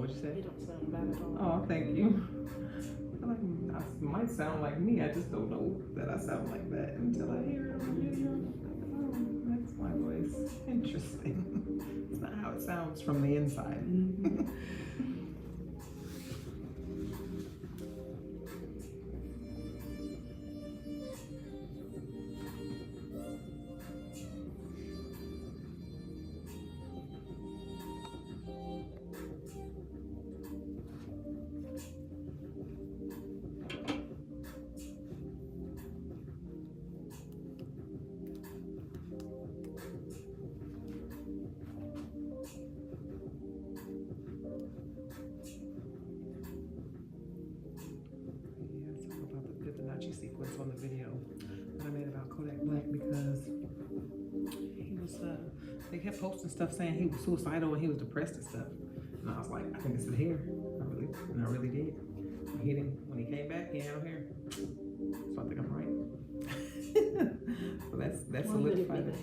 What you say? You don't sound bad at all. Oh, thank you. I feel like I might sound like me. I just don't know that I sound like that until I hear it on the video. Oh, that's my voice. Interesting. It's not how it sounds from the inside. Sequence on the video that I made about Kodak Black because he was they kept posting stuff saying he was suicidal and he was depressed and stuff, and I was like, I think it's the hair. I really did. When he came back, he had no hair, so I think I'm right. So that's solidified it.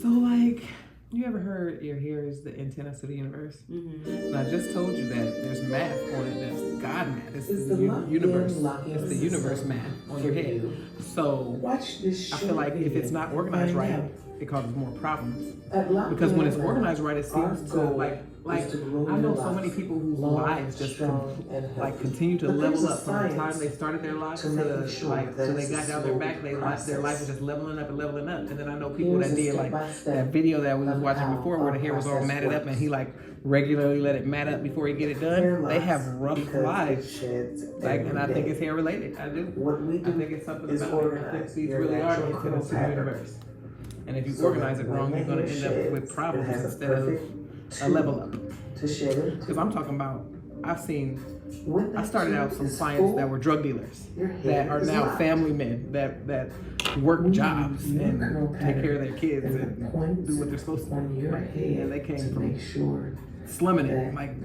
So like, you ever heard your hair is the antenna to the universe? And I just told you that there's math on it. That's God math. It's the universe. It's the universe math on your head. So I feel like if it's not organized right, it causes more problems. Because when it's organized right, it seems to like I know so many people whose lives just continue to level up from the time they started their lives to till they got down their back. Their life is just leveling up and leveling up. And then I know people that did like that video that we was watching before where the hair was all matted up and he like regularly let it mat up before he get it done. They have rough lives. And I think it's hair related. I do. I think it's something about it. I think these really are the antennas to the universe. And if you organize it wrong, you're going to end up with problems instead of a level up. Because I'm talking about, I started out some clients that were drug dealers that are now family men that work jobs and take care of their kids and do what they're supposed to do. And they came from slumming it, like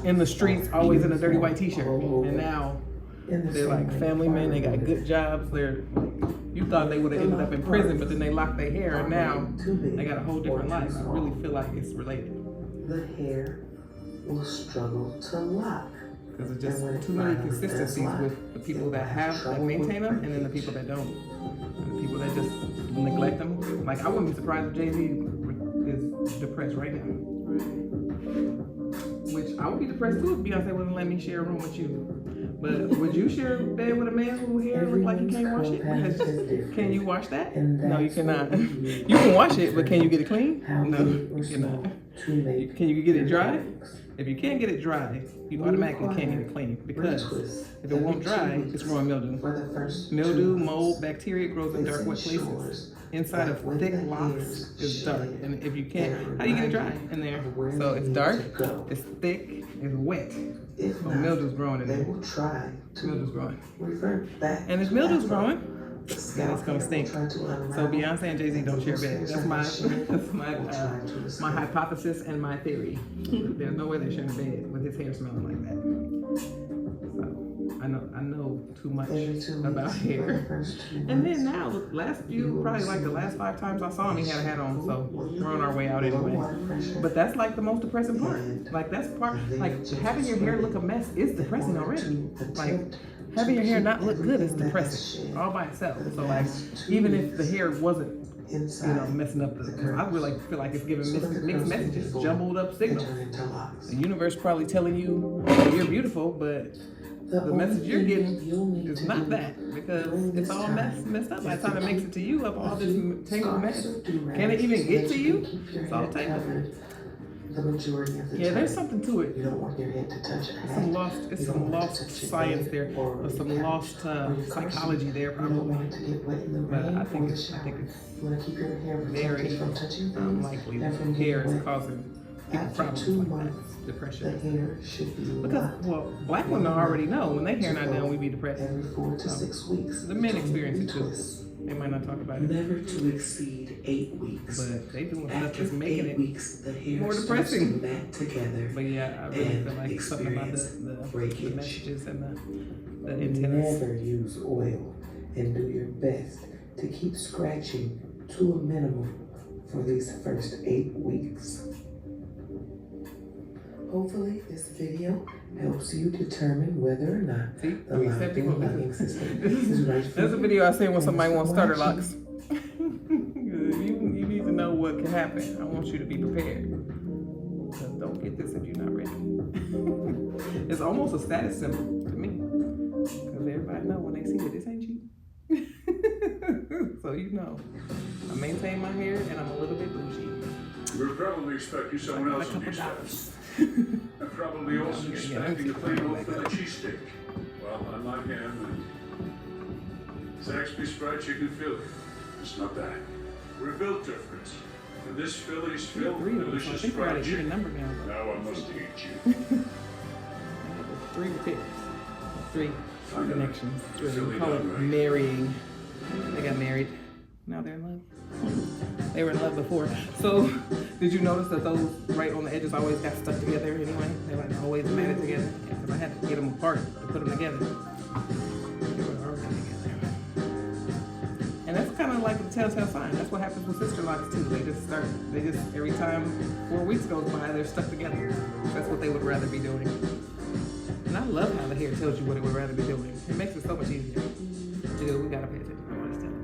in the streets, always in a dirty white t-shirt. And now they're like family men, they got good jobs, you thought they would have ended up in prison, but then they locked their hair, and now they got a whole different life. I really feel like it's related. The hair will struggle to lock. Because it's just too many consistencies with the people that maintain them, and then the people that don't. And the people that just neglect them. Like, I wouldn't be surprised if Jay-Z is depressed right now. Which I would be depressed too if Beyonce wouldn't let me share a room with you. But would you share a bed with a man whose hair looks like he can't wash it? Because can you wash that? No, you cannot. You can wash it, but can you get it clean? No, you cannot. Can you get it dry? If you can't get it dry, you automatically can't get it clean, because if it won't dry, it's growing mildew. Mildew, mold, bacteria grows in dark, wet places. Inside of thick locks is dark, and if you can't, how do you get it dry in there? So it's dark, it's thick, it's wet. So mildew's growing in there. Mildew's growing. And if mildew's growing, then it's gonna stink. So Beyonce and Jay-Z don't share bed. That's my hypothesis and my theory. There's no way they're sharing a bed with his hair smelling like that. So I know too much about hair. And then now, probably like the last 5 times I saw him, he had a hat on. So we're on our way out anyway. But that's like the most depressing part. Like having your hair look a mess is depressing already. Like, having your hair not look good is depressing all by itself. So like, even if the hair wasn't, messing up I really feel like it's giving mixed messages, jumbled up signals. The universe probably telling you that you're beautiful, but the message you're getting is not that, because it's all messed up. By the time it makes it to you, of all this tangled mess, can it even get to you? It's all tangled. Yeah, there's something to it. You don't want your head to touch a It's some lost science there, or some lost psychology there, probably. But I think it's very unlikely that hair is causing people problems like that, depression. Because, black women already know when their hair not done, we be depressed. Every 4 to 6 weeks. The men experience it too. They might not talk about it. Never to exceed 8 weeks. But they doing stuff that's making it more depressing. But yeah, I really feel like it's something about the messages and the antennas. Never use oil, and do your best to keep scratching to a minimum for these first 8 weeks. Hopefully this video helps you determine whether or not See? the locked-in locking system is right for That's a you. video I seen when somebody wants starter Watching. locks. you need to know what can happen. I want you to be prepared. Because don't get this if you're not ready. It's almost a status symbol to me. Because everybody know when they see it, this ain't cheap. So you know. I maintain my hair and I'm a little bit bougie. We're probably expecting someone else on these steps. I'm probably also expecting a plane off for the cheesesteak. Well, unlike him and Zaxby's fried chicken Philly. It's not that. We're built different. And this Philly's filled with delicious I think we're at fried an even chicken. number now. Now I must eat you. 3 picks. 3 connections. We Philly call it done right. marrying. They got married. Now they're in love. They were in love before. So, did you notice that those right on the edges always got stuck together anyway? They like always matted together. Yeah, because I had to get them apart to put them together. They were already together. And that's kind of like a telltale sign. That's what happens with sister locks too. They just every time 4 weeks goes by, they're stuck together. That's what they would rather be doing. And I love how the hair tells you what it would rather be doing. It makes it so much easier. Dude, we gotta pay attention to what it's telling us.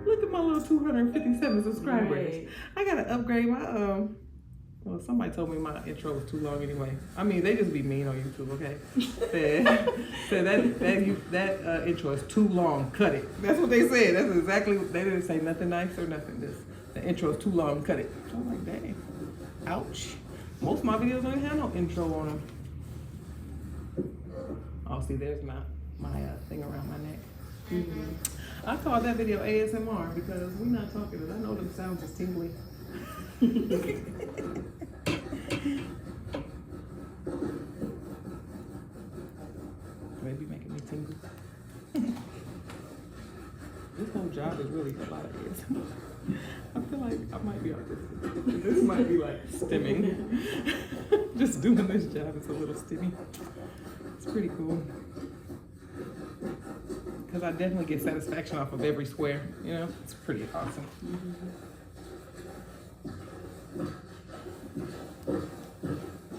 Look at my little 257 subscribers. Right. I gotta upgrade my well, somebody told me my intro was too long anyway. I mean, they just be mean on YouTube, okay? Said that intro is too long. Cut it. That's what they said. That's exactly. They didn't say nothing nice or nothing. The intro is too long. Cut it. So I'm like, dang. Ouch. Most of my videos don't even have no intro on them. Oh, see, there's my thing around my neck. Mm-hmm. I called that video ASMR because we're not talking, and I know them sounds is tingly. Maybe making me tingle. This whole job is really a lot of ASMR. I feel like I might be autistic. This might be like stimming. Just doing this job is a little stimmy. It's pretty cool. Because I definitely get satisfaction off of every square, you know? It's pretty awesome.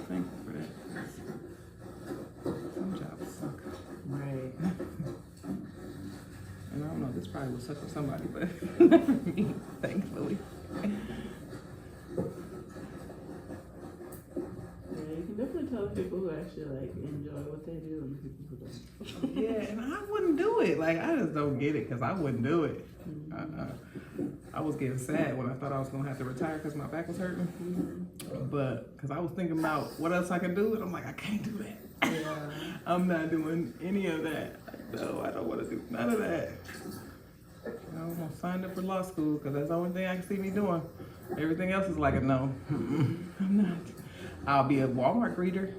Thankful for that. Some jobs suck. Right. And I don't know, this probably will suck for somebody, but not for me, thankfully. Yeah, you can definitely tell people who actually like enjoy what they do and people who don't. Yeah, and I wouldn't do it. Like, I just don't get it because I wouldn't do it. I was getting sad when I thought I was going to have to retire because my back was hurting. But, because I was thinking about what else I can do, and I'm like, I can't do that. Yeah. I'm not doing any of that. No, I don't want to do none of that. I'm signed up for law school because that's the only thing I can see me doing. Everything else is like a no. I'm not. I'll be a Walmart greeter.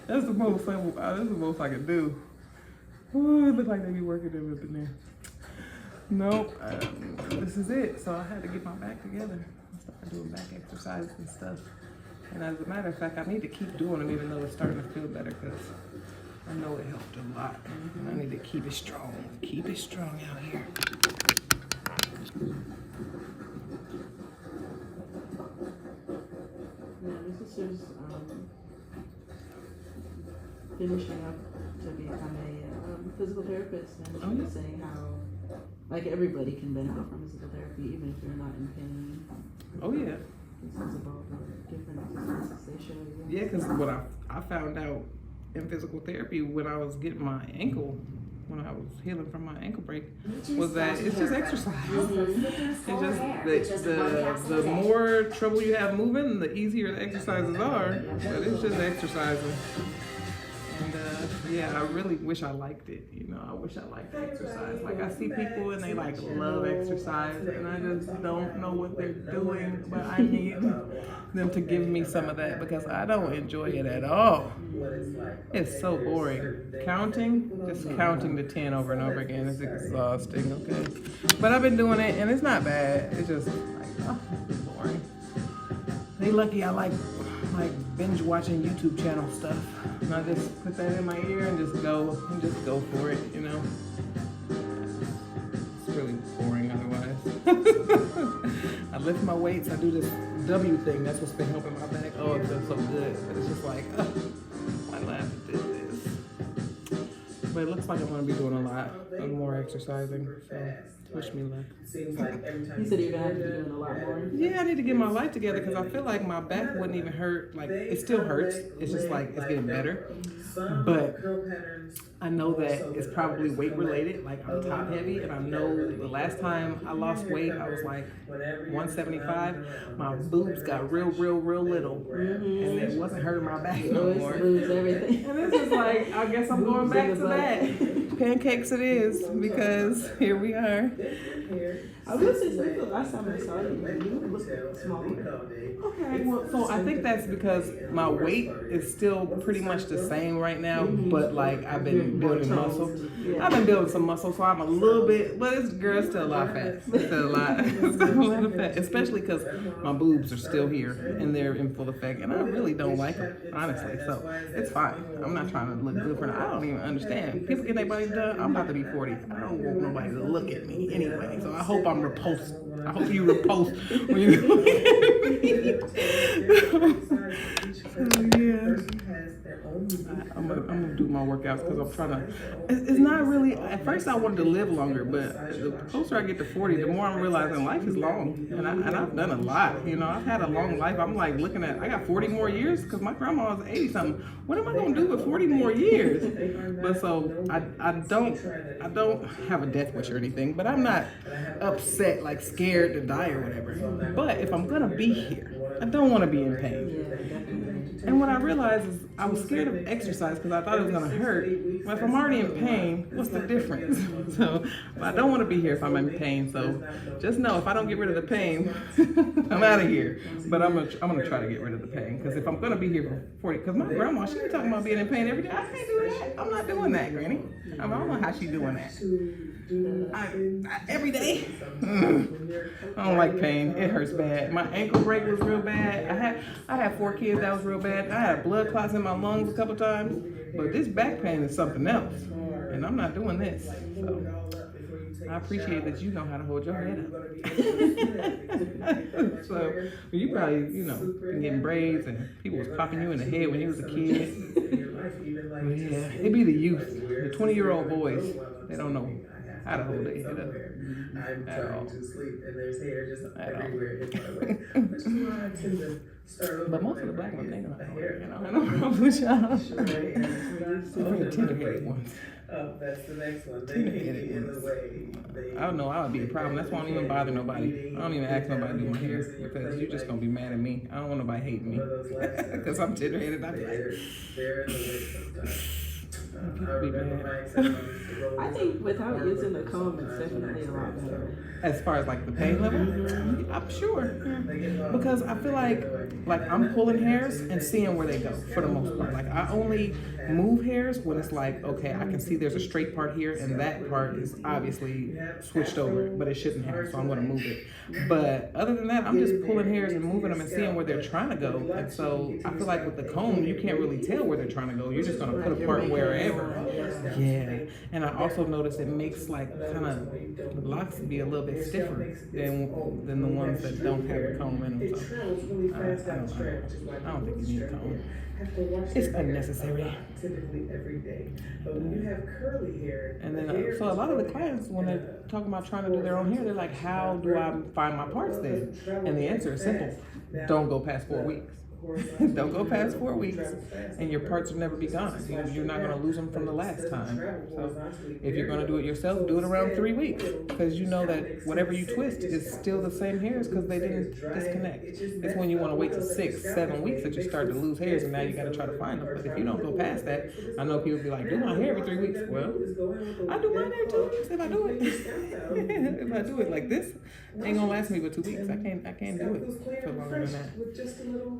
That's the most simple. That's the most I can do. Ooh, it looks like they be working them up in there. Nope. This is it. So I had to get my back together and start doing back exercises and stuff. And as a matter of fact, I need to keep doing them even though it's starting to feel better because I know it helped a lot. And I need to keep it strong. Keep it strong out here. Yeah, my sister's finishing up to become a physical therapist, and she was saying how like everybody can benefit from physical therapy even if you're not in pain. Oh yeah. This is about the different exercises they show you. Yeah, because what I found out in physical therapy when I was getting my ankle, when I was healing from my ankle break, was that it's just exercise. It's just the more trouble you have moving, the easier the exercises are. But it's just exercising. And yeah, I really wish I liked it. You know, I wish I liked exercise. Like I see people and they like love exercise, and I just don't know what they're doing. But I need them to give me some of that because I don't enjoy it at all. It's so boring. Just counting to 10 over and over again is exhausting. Okay, but I've been doing it and it's not bad. It's just like it's boring. They lucky I like binge watching YouTube channel stuff. And I just put that in my ear and just go for it, you know. It's really boring otherwise. I lift my weights, I do this W thing, that's what's been helping my back. Oh, it feels so good. But it's just like, my last did this. But it looks like I'm gonna be doing a lot of more exercising, so wish me luck. Seems like every time You said you're gonna have to be doing a lot more. Yeah, I need to get my life together because I feel like my back wouldn't even hurt. Like, it still hurts. It's just like, it's getting better. But I know that it's probably weight related. Like, I'm top heavy, and I know the last time I lost weight, I was like 175. My boobs got real little, and it wasn't hurting my back no more. Lose everything. And it's just like, I guess I'm going back to that. Pancakes it is, because here we are. I will say, the last time I saw you looked smaller. Okay, well, so I think that's because my weight is still pretty much the same right now, but like I've been building muscle. I've been building some muscle, so I'm a little bit, but it's still a lot of fat. It's still a lot. It's still a lot of fat, especially because my boobs are still here and they're in full effect, and I really don't like them, honestly. So it's fine. I'm not trying to look good for them. I don't even understand. People get their bodies done. I'm about to be 40. I don't want nobody to look at me anyway. So I hope I'm repulsed. I hope you repulse when you look at me. I'm gonna do my workouts because I'm trying to. It's not really. At first, I wanted to live longer, but the closer I get to 40, the more I'm realizing life is long, and I've done a lot. You know, I've had a long life. I'm like looking at. I got 40 more years because my grandma was 80 something. What am I gonna do with 40 more years? But so I don't have a death wish or anything, but I'm not upset, like scared to die or whatever. But if I'm gonna be here, I don't want to be in pain. And what I realized is I was scared of exercise because I thought it was going to hurt. But if I'm already in pain, what's the difference? So I don't want to be here if I'm in pain. So just know if I don't get rid of the pain, I'm out of here. But I'm gonna try to get rid of the pain because if I'm going to be here for 40, because my grandma, she be talking about being in pain every day. I can't do that. I'm not doing that, Granny. I don't know how she doing that. Every day. I don't like pain. It hurts bad. My ankle break was real bad. I had 4 kids. That was real bad. I had blood clots in my lungs a couple times. But this back pain is something else, and I'm not doing this. So I appreciate that you know how to hold your head up. So you probably, been getting braids and people was popping you in the head when you was a kid. But yeah, it be the youth, the 20-year-old boys. They don't know how to hold their head up. I'm trying to sleep and there's hair just everywhere in my way. But most of the black women, they know how to hold their head. I don't know with y'all. The tender-headed ones. That's the next one. They get in the way. I don't know. I would be a problem. That's why I don't even bother nobody. I don't even ask nobody to do my hair because you're just gonna be mad at me. I don't want nobody hating me because I'm tender-headed. I'm like, they're in the way sometimes. I think without using the comb, it's definitely a lot better. As far as like the pain level, I'm sure. Because I feel like I'm pulling hairs and seeing where they go for the most part. Like I only move hairs when it's like, okay, I can see there's a straight part here and that part is obviously switched over, but it shouldn't have, so I'm gonna move it. But other than that, I'm just pulling hairs and moving them and seeing where they're trying to go. And so I feel like with the comb, you can't really tell where they're trying to go. You're just gonna put a part wherever. Yeah. And I also noticed it makes like kind of locks be a little bit stiffer than the ones that don't have a comb in them. So I don't think you need a comb. It's unnecessary. Typically every day. But when you have curly hair, and then so a lot of the clients, when they're talking about trying to do their own hair, they're like, how do I find my parts then? And the answer is simple. Don't go past 4 weeks. Don't go past 4 weeks, and your parts will never be gone. You're not going to lose them from the last time. So if you're going to do it yourself, do it around 3 weeks, because you know that whatever you twist is still the same hairs because they didn't disconnect. It's when you want to wait till 6, 7 weeks that you start to lose hairs, and now you got to try to find them. But if you don't go past that, I know people be like, do my hair every 3 weeks. Well, I do mine every 2 weeks if I do it. If I do it like this, it ain't gonna last me but 2 weeks. I can't do it for longer than that.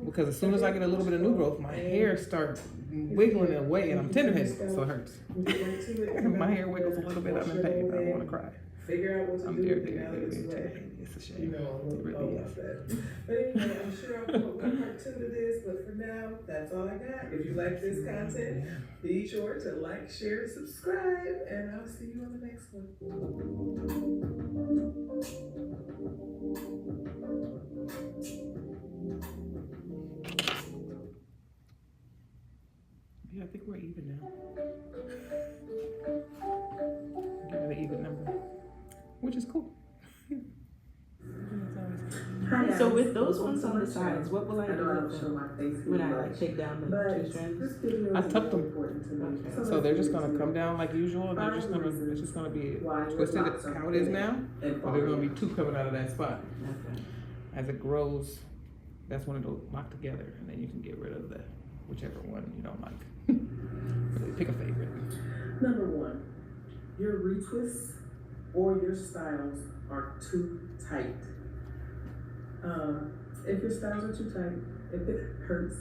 Because as soon as I get a little bit of new growth, my hair starts wiggling away, and I'm tender-headed, so it hurts. My hair wiggles a little bit, I'm in pain. I don't want to cry. I'm very. It's a shame. It really is. But anyway, I'm sure I'll put one part 2 to this, but for now, that's all I got. If you like this content, be sure to like, share, subscribe, and I'll see you on the next one. even now. Give it an even number, which is cool. Hi, So guys. with those ones Welcome on the to my sides, what will I channel. do I know I with don't show them my face when I too like much, take down the but two strands? this video I is tucked them. important to me. Okay. So they're just gonna come down like usual, and they're just gonna, it's just gonna be twisted how it is now, but there's gonna be two coming out of that spot. Okay. As it grows, that's when it'll lock together, and then you can get rid of the whichever one you don't like. Really pick a favorite. Number one, your retwists or your styles are too tight. If your styles are too tight, if it hurts,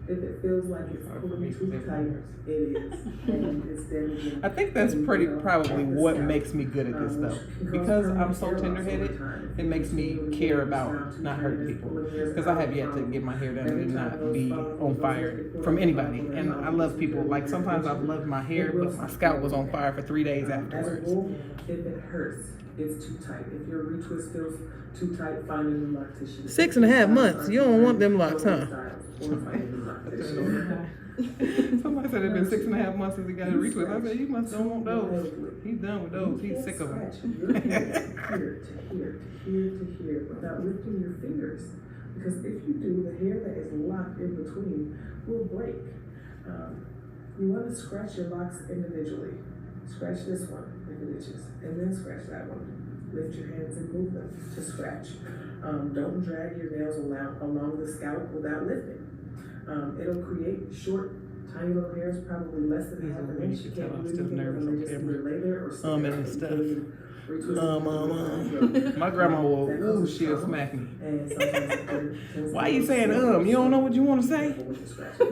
if it feels like it's pulling too tight, it is. And it's damaging. I think that's pretty probably what makes me good at this though. Because I'm so tender-headed, it makes me care about not hurting people. Because I have yet to get my hair done and not be on fire from anybody. And I love people. Like sometimes I've loved my hair, but my scalp was on fire for 3 days As a afterwards. rule, if it hurts, it's too tight. If your retwist feels too tight, find a new lock tissue. 6.5 months. You don't want them locks, huh? Somebody said it's been 6.5 months since he got a retwist. I said, you must don't want those. He's done with those. He's sick of them. Your hand here to here to here to here without lifting your fingers. Because if you do, the hair that is locked in between will break. You want to scratch your locks individually. Scratch this one if it itches, and then scratch that one. Lift your hands and move them to scratch. Don't drag your nails along the scalp without lifting. It'll create short, tiny little hairs, probably less than half an inch. You can't do anything with them. They just either lay there or sit there. And stuff. My grandma will, ooh, she'll smack me. Why you saying You don't know what you want to say?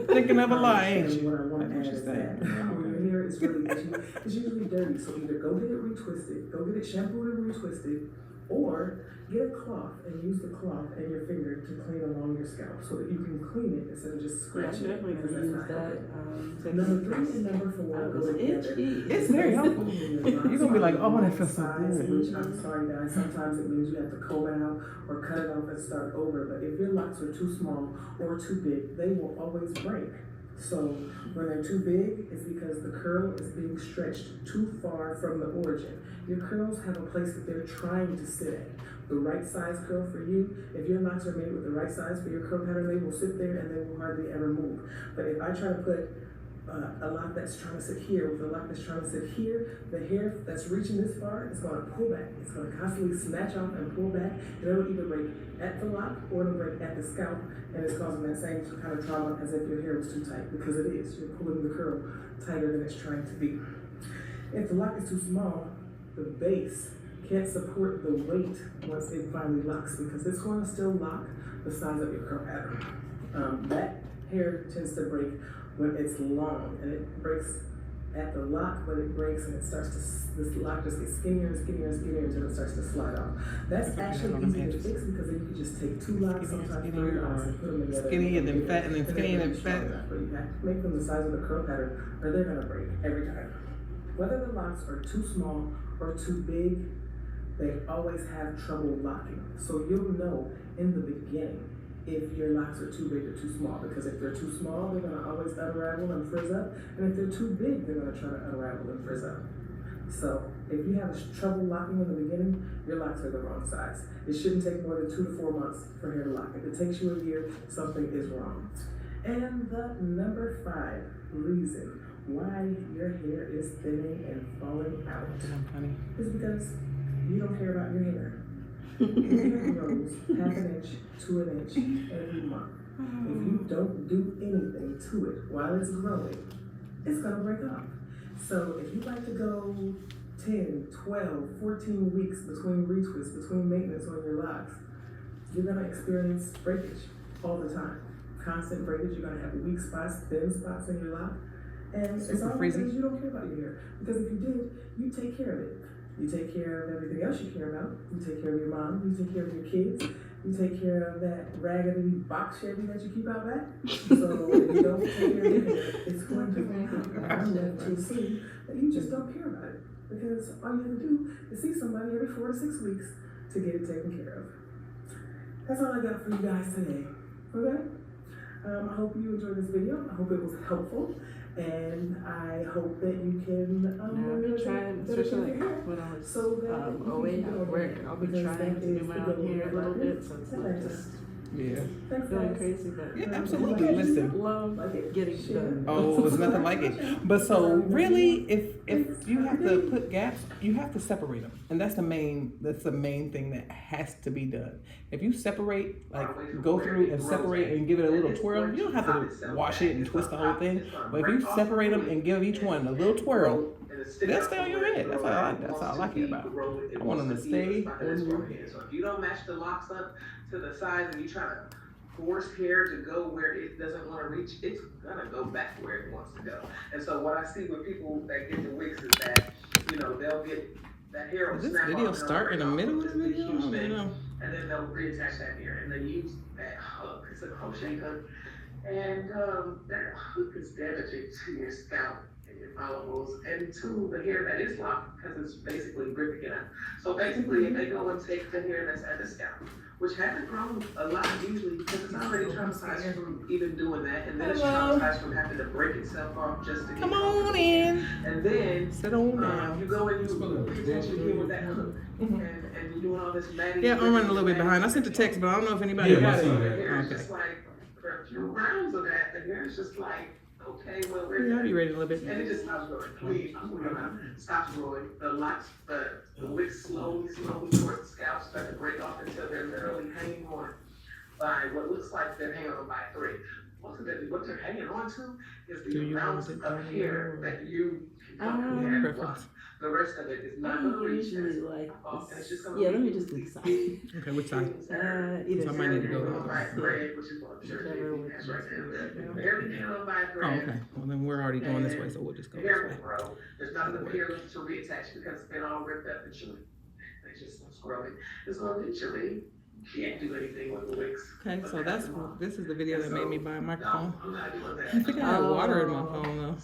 Thinking of a lie, ain't you? What I want to That's add what is you that say. when your hair is really itchy, it's usually dirty. So either go get it retwisted, go get it shampooed and retwisted, or get a cloth and use the cloth and your finger to clean along your scalp so that you can clean it instead of just Yeah, I'm scratching it. definitely Because gonna that's use not that. healthy. Number 3 and number 4 I go was together. itchy. It's very helpful. You're gonna be like, oh, that feels so Size, good. which I'm sorry guys, sometimes it means you have to comb it out or cut it off and start over. But if your locks are too small or too big, they will always break. So when they're too big, it's because the curl is being stretched too far from the origin. Your curls have a place that they're trying to sit at. The right size curl for you, if your locks are made with the right size for your curl pattern, they will sit there and they will hardly ever move. But if I try to put a lock that's trying to sit here with a lock that's trying to sit here, the hair that's reaching this far is going to pull back. It's going to constantly snatch off and pull back, and it'll either break at the lock or it'll break at the scalp, and it's causing that same kind of trauma as if your hair was too tight, because it is. You're pulling the curl tighter than it's trying to be. If the lock is too small, the base can't support the weight once it finally locks, because it's going to still lock the size of your curl pattern. That hair tends to break when it's long, and it breaks at the lock, but it breaks and it starts to, this lock just gets skinnier and skinnier and skinnier until it starts to slide off. That's actually easy to fix because then you can just take 2 locks, sometimes 3 locks, and put them together. Skinny and then fat and then skinny and then fat. But you have to make them the size of the curl pattern or they're gonna break every time. Whether the locks are too small or too big, they always have trouble locking. So you'll know in the beginning if your locks are too big or too small, because if they're too small, they're gonna always unravel and frizz up, and if they're too big, they're gonna try to unravel and frizz up. So if you have trouble locking in the beginning, your locks are the wrong size. It shouldn't take more than 2 to 4 months for hair to lock. If it takes you a year, something is wrong. And the number 5 reason why your hair is thinning and falling out is because you don't care about your hair. Your hair grows half an inch to an inch every month. If you don't do anything to it while it's growing, it's gonna break off. So if you like to go 10, 12, 14 weeks between retwists, between maintenance on your locks, you're gonna experience breakage all the time. Constant breakage, you're gonna have weak spots, thin spots in your lock. And it's all because you don't care about your hair. Because if you did, you take care of it. You take care of everything else you care about. You take care of your mom. You take care of your kids. You take care of that raggedy box Chevy that you keep out back. So if you don't take care of your hair, it's going to see that you just don't care about it. Because all you have to do is see somebody every 4 to 6 weeks to get it taken care of. That's all I got for you guys today. Okay? I hope you enjoyed this video. I hope it was helpful. And I hope that you can. Now, I've been trying, especially like when I was away at work, I'll be trying to do my own hair a little bit, so it's not just Yeah. going crazy, but Yeah, absolutely. Listen. love getting it done. Oh, it's nothing like it. But so really, if you have to put gaps, you have to separate them, and that's the main thing that has to be done. If you separate, like go through and separate and give it a little twirl, you don't have to wash it and twist the whole thing. But if you separate them and give each one a little twirl, they'll stay on your head. That's all I care about. I want them to stay on your head. So if you don't match the locks up to the size and you try to force hair to go where it doesn't want to reach, it's gonna go back where it wants to go. And so what I see with people that get the wigs is that, they'll get that hair will Did this snap video off and start in the middle of the it'll be video? I huge don't thing, know. and then they'll reattach that hair and they use that hook. It's a crochet hook, and that hook is damaging to your scalp and your follicles and to the hair that is locked because it's basically ripping it out. So basically, if they go and take the hair that's at the scalp, which hasn't grown a lot usually because it's already traumatized from even doing that, and then it's traumatized from having to break itself off just to get Come on in. And then Sit on down. you go and you reattach again with that hook, and you're doing all this magic. Yeah, I'm running a little bit behind. I sent the text, but I don't know if anybody got it. It's just like for a few rounds of that, and then it's just like, okay, well, Yeah, I'll be ready in a little bit. and it just stops growing. Please, stops growing. The locks, the wigs slowly towards the scalp start to break off until they're literally hanging on by what looks like they're hanging on by a thread. Most of it, what they're hanging on to is the rounds of hair that you can Preference. The rest of it is I not going to reach usually like off, and it's this. just gonna Yeah, be let me just decide. Okay, which side? Either So I might need to go hanging on by a there. thread, which is what I'm sure Whichever Jamie works has best right for you right now. now. Everything hanging on by a Oh, thread. okay. Well, then we're already going this way, so we'll just go The hair this will way. grow. There's not enough hair left to reattach because it's been all ripped up and chewed. They just it's growing. And so eventually, you can't do anything with the wigs. Okay, so this is the video that made me buy a microphone. No, I'm not doing that. I think I had water in my phone though.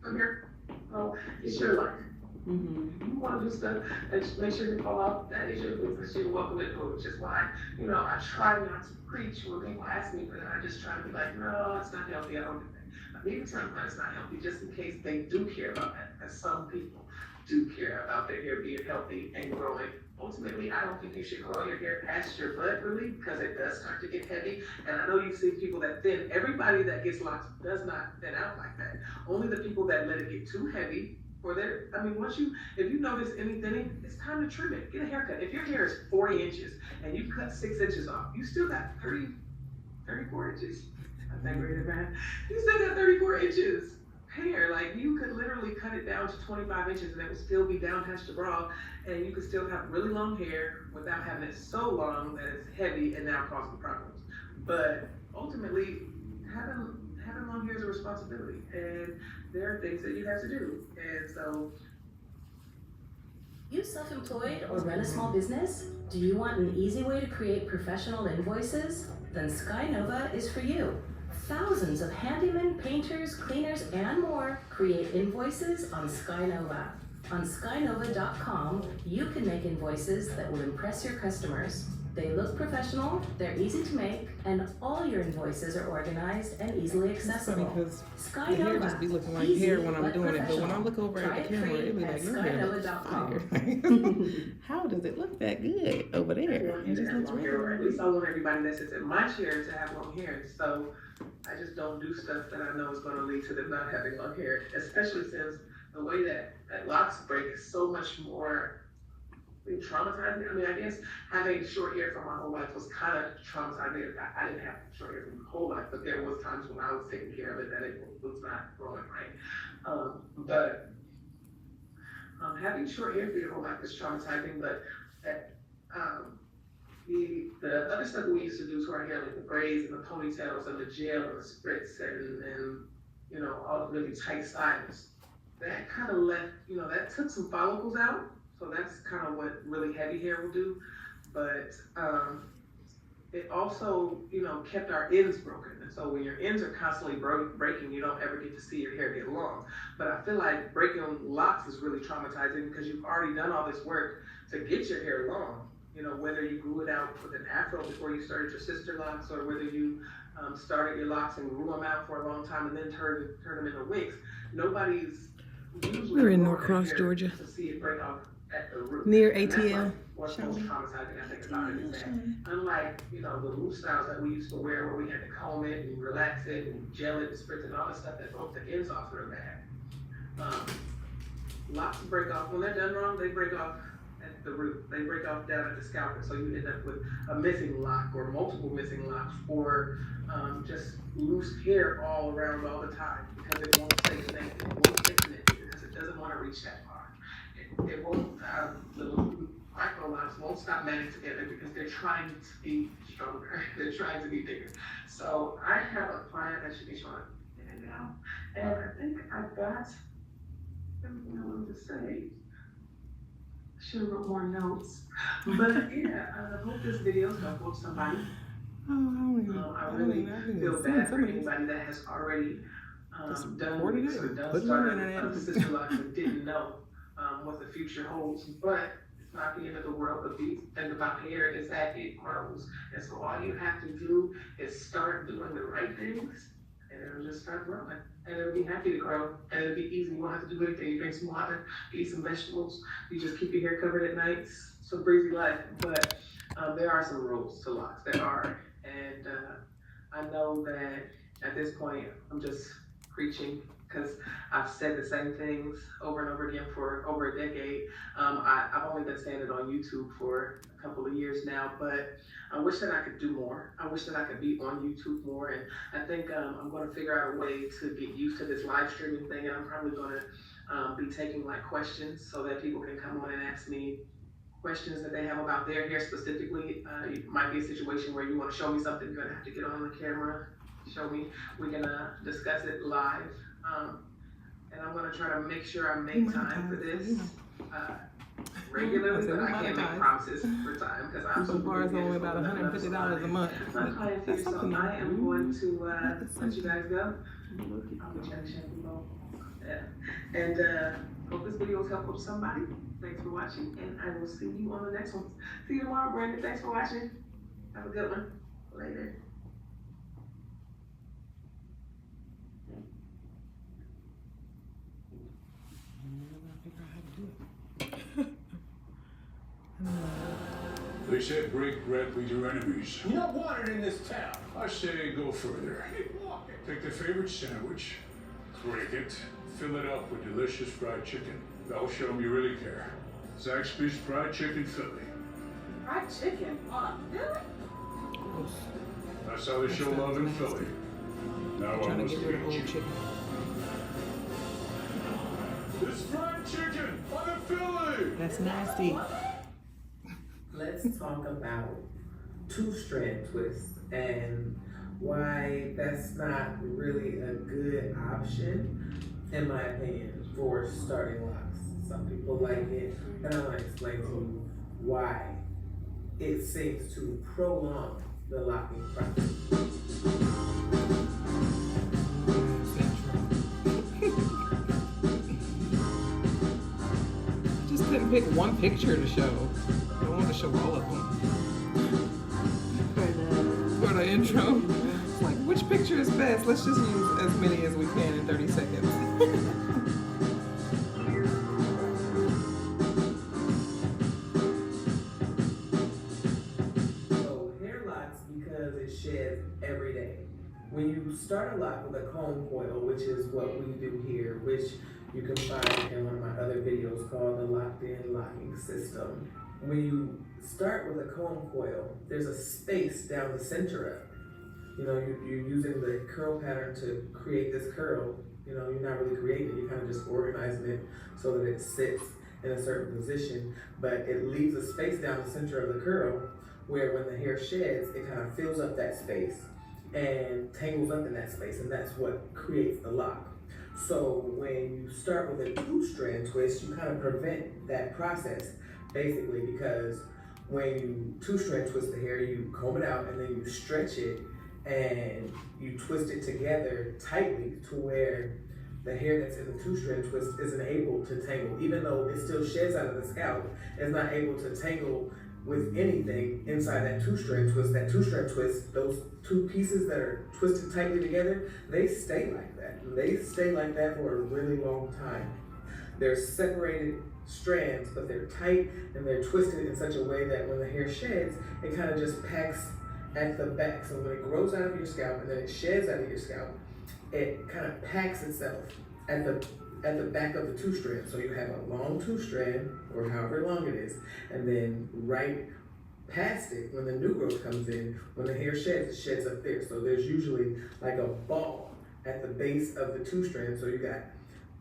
Come here. Oh, it's your life. Mm-hmm. You want to do stuff and just make sure you fall off. That is your business. You're welcome to do it, which is why, I try not to preach when people ask me, but I just try to be like, no, it's not healthy. I don't do that. I mean, it's not it's not healthy, just in case they do care about that. Because some people do care about their hair being healthy and growing. Ultimately, I don't think you should grow your hair past your butt, really, because it does start to get heavy. And I know you see people that thin. Everybody that gets locks does not thin out like that. Only the people that let it get too heavy. If you notice any thinning, it's time to trim it. Get a haircut. If your hair is 40 inches and you cut 6 inches off, you still got 34 inches. I think we're in the back. You still got 34 inches hair. Like you could literally cut it down to 25 inches and it would still be down past your bra, and you could still have really long hair without having it so long that it's heavy and now causing problems. But ultimately, having long hair is a responsibility, and there are things that you have to do. And so, You self-employed or run a small business? Do you want an easy way to create professional invoices? Then Skynova is for you. Thousands of handymen, painters, cleaners, and more create invoices on Skynova. On skynova.com, you can make invoices that will impress your customers. They look professional, they're easy to make, and all your invoices are organized and easily It's funny accessible. because the Skynova. hair just be looking like Easy, hair when I'm but doing it, but when I professional. look over Try at the it camera, free it be at like your hair looks skynova.com. fire. How does it look that good over there? It just looks long really hair, or at good. least I want everybody that sits in my chair to have long hair. So I just don't do stuff that I know is going to lead to them not having long hair, especially since the way that locks break is so much more traumatizing. I mean, I guess having short hair for my whole life was kind of traumatizing. I didn't have short hair for my whole life, but there was times when I was taking care of it that it was not growing right. But having short hair for your whole life is traumatizing. But the other stuff we used to do to our hair, like the braids and the ponytails and the gel and the spritz and all the really tight styles, that kind of left, that took some follicles out. So that's kind of what really heavy hair will do. But it also, kept our ends broken. And so when your ends are constantly breaking, you don't ever get to see your hair get long. But I feel like breaking locks is really traumatizing because you've already done all this work to get your hair long. You know, whether you grew it out with an afro before you started your sister locks, or whether you started your locks and grew them out for a long time and then turned them into wigs. Nobody's usually We're in growing Norcross, their hair Georgia. to see it break off at the root. Near And that's ATL. like what's most traumatizing, I think, about it is that unlike, you know, the loose styles that we used to wear where we had to comb it and relax it and gel it and spritz and all that stuff that broke the ends off real bad. Locks break off, when they're done wrong, they break off at the root. They break off down at the scalp, and so you end up with a missing lock or multiple missing locks, or just loose hair all around all the time because it won't stay connected. It won't stay connected because it doesn't want to reach that far. It won't, the micro locks won't stop matting together because they're trying to be stronger. They're trying to be bigger. So I have a client that should be showing it now, and I think I've got everything I wanted to say. Should have wrote more notes. But yeah, I hope this video is helpful to somebody. I really feel bad for anybody that has already done wigs or done started sister locks and didn't know what the future holds. But it's not the end of the world. The thing about hair is that it grows. And so all you have to do is start doing the right things, and it'll just start growing. And it'll be happy to grow, and it'll be easy. You won't have to do anything. You drink some water, eat some vegetables. You just keep your hair covered at night. It's a breezy life. But there are some rules to locks. There are. And I know that at this point, I'm just preaching because I've said the same things over and over again for over a decade. I've only been saying it on YouTube for a couple of years now, but I wish that I could do more. I wish that I could be on YouTube more, and I think I'm going to figure out a way to get used to this live streaming thing, and I'm probably going to be taking like questions so that people can come on and ask me questions that they have about their hair specifically. It might be a situation where you want to show me something, you're going to have to get on the camera, show me. We can discuss it live. And I'm going to try to make sure I make time for this regularly, but I can't make promises for time because I'm so far it's only about $150 a month. My client here, so I am going to let you guys go. I'll be checking yeah. And hope this video was helpful to somebody. Thanks for watching, and I will see you on the next one. See you tomorrow, Brandon. Thanks for watching. Have a good one. Later. They said break bread with your enemies. You're not wanted in this town. I say go further. Keep walking. Take their favorite sandwich, break it, fill it up with delicious fried chicken. That'll show them you really care. Zaxby's Fried Chicken Philly. Fried chicken? Really? That's how they show love in Philly. Now I Trying to must get rid of eat old you. chicken. This fried chicken on the Philly! That's nasty. Let's talk about two-strand twists and why that's not really a good option, in my opinion, for starting locks. Some people like it, and I want to explain to you why it seems to prolong the locking process. Just couldn't pick one picture to show. I wanted to show all of them. For the intro. It's like, which picture is best? Let's just use as many as we can in 30 seconds. Every day. When you start a lock with a comb coil, which is what we do here, which you can find in one of my other videos called the Locked-In Locking System. When you start with a comb coil, there's a space down the center of it. You know, you're using the curl pattern to create this curl. You know, you're not really creating it, you're kind of just organizing it so that it sits in a certain position, but it leaves a space down the center of the curl where when the hair sheds, it kind of fills up that space and tangles up in that space, and that's what creates the lock. So when you start with a two-strand twist, you kind of prevent that process, basically, because when you two-strand twist the hair, you comb it out and then you stretch it and you twist it together tightly to where the hair that's in the two-strand twist isn't able to tangle. Even though it still sheds out of the scalp, it's not able to tangle with anything inside that two-strand twist, those two pieces that are twisted tightly together, they stay like that. They stay like that for a really long time. They're separated strands, but they're tight and they're twisted in such a way that when the hair sheds, it kind of just packs at the back. So when it grows out of your scalp and then it sheds out of your scalp, it kind of packs itself at the back of the two strand. So you have a long two strand, or however long it is, and then right past it, when the new growth comes in, when the hair sheds, it sheds up there. So there's usually like a ball at the base of the two strand. So you got,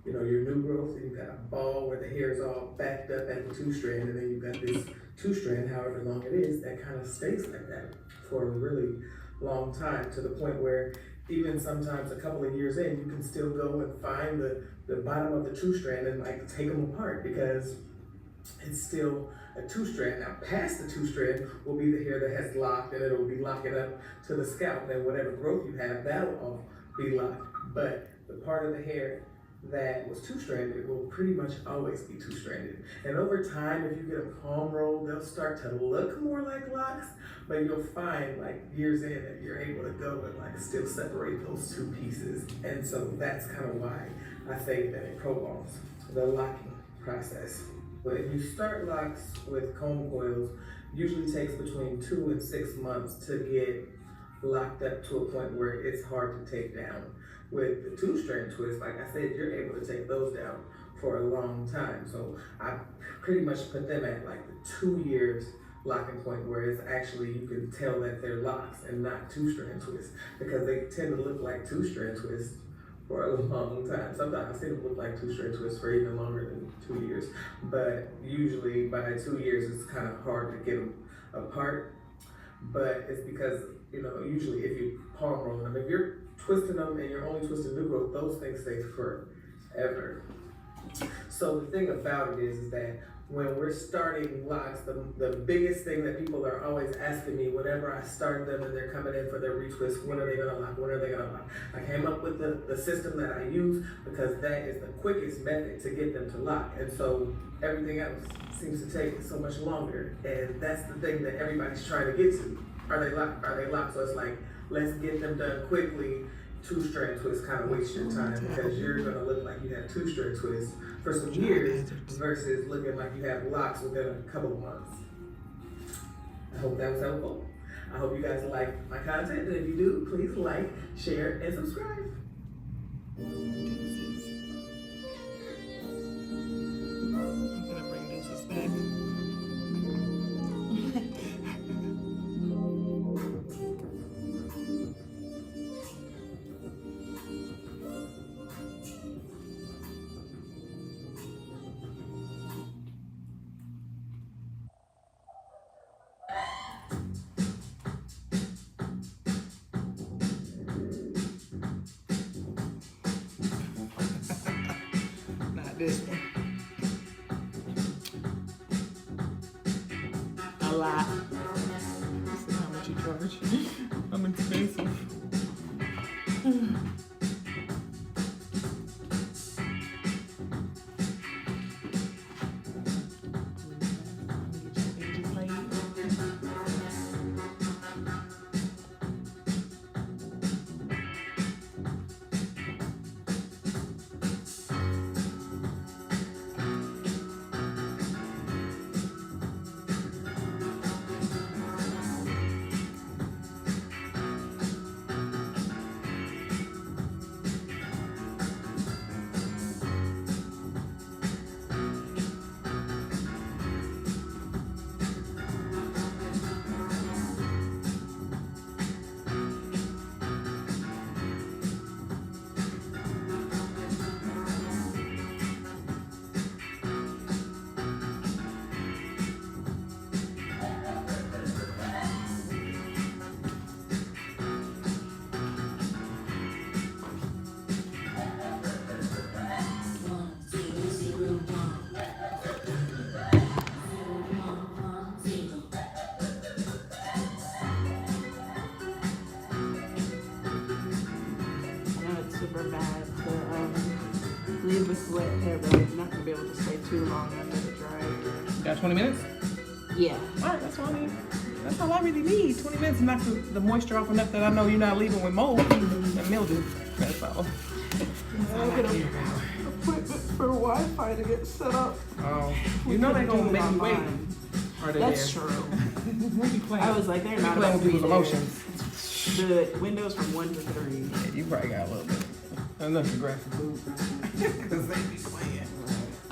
you know, your new growth, and you got a ball where the hair is all backed up at the two strand, and then you got this two strand, however long it is, that kind of stays like that for a really long time, to the point where even sometimes a couple of years in, you can still go and find the bottom of the two strand and like take them apart, because it's still a two strand. Now past the two strand will be the hair that has locked, and it'll be locking up to the scalp, and whatever growth you have, that'll all be locked. But the part of the hair that was two-stranded will pretty much always be two-stranded. And over time, if you get a palm roll, they'll start to look more like locks, but you'll find like years in that you're able to go and like still separate those two pieces. And so that's kind of why I think that it prolongs the locking process. But if you start locks with comb coils, usually takes between 2 and 6 months to get locked up to a point where it's hard to take down. With the two-strand twist, like I said, you're able to take those down for a long time. So I pretty much put them at like the 2 years locking point, where it's actually, you can tell that they're locks and not two-strand twists, because they tend to look like two-strand twists for a long time. Sometimes I see them look like two-strand twists for even longer than 2 years, but usually by 2 years, it's kind of hard to get them apart. But it's because, you know, usually if you palm roll them, if you're twisting them and you're only twisting new growth, those things stay forever. So the thing about it is that when we're starting locks, the biggest thing that people are always asking me whenever I start them and they're coming in for their retwist, when are they gonna lock? When are they gonna lock? I came up with the system that I use because that is the quickest method to get them to lock. And so everything else seems to take so much longer. And that's the thing that everybody's trying to get to. Are they locked? Are they locked? So it's like, let's get them done quickly. Two-strand twist kind of waste your time, because you're gonna look like you have two-strand twists for some years versus looking like you have locks within a couple of months. I hope that was helpful. I hope you guys like my content, and if you do, please like, share, and subscribe. I'm gonna bring Deuces back. This one. A lot. This is how much you charge. I'm expensive. Leave with wet hair, but I'm not gonna be able to stay too long after the dry. Got 20 minutes? Yeah. All right, that's all I need. That's all I really need. 20 minutes to knock the moisture off enough that I know you're not leaving with mold and mildew. That's all. I'll get an appointment for Wi-Fi to get set up. Oh, you know they're gonna make you wait. Are they That's there? true. We be playing. I was like, they're We not playing about with to be people's there. emotions. The windows from 1 to 3. Yeah, you probably got a little bit. Enough to grab some food. Because they be playing.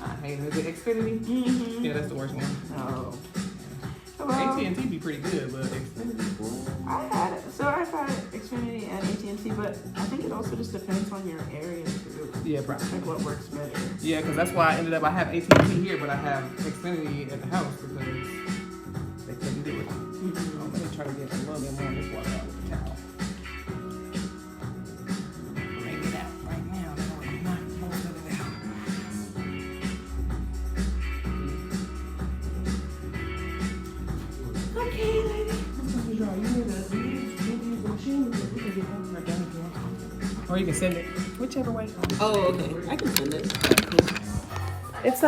I hate it. Is it Xfinity? Mm-hmm. Yeah, that's the worst one. Oh. AT&T be pretty good, but Xfinity. I've had Xfinity and AT&T, but I think it also just depends on your area too. Yeah, probably. Like what works better. Yeah, because that's why I ended up, I have AT&T here, but I have Xfinity at the house because they couldn't do it. Mm-hmm. Let me try to get a little bit more of this water out with the towel. Bring it out right now. No, I'm not most of it out. Okay, lady. Or you can send it whichever way. Oh, okay. I can send it. It's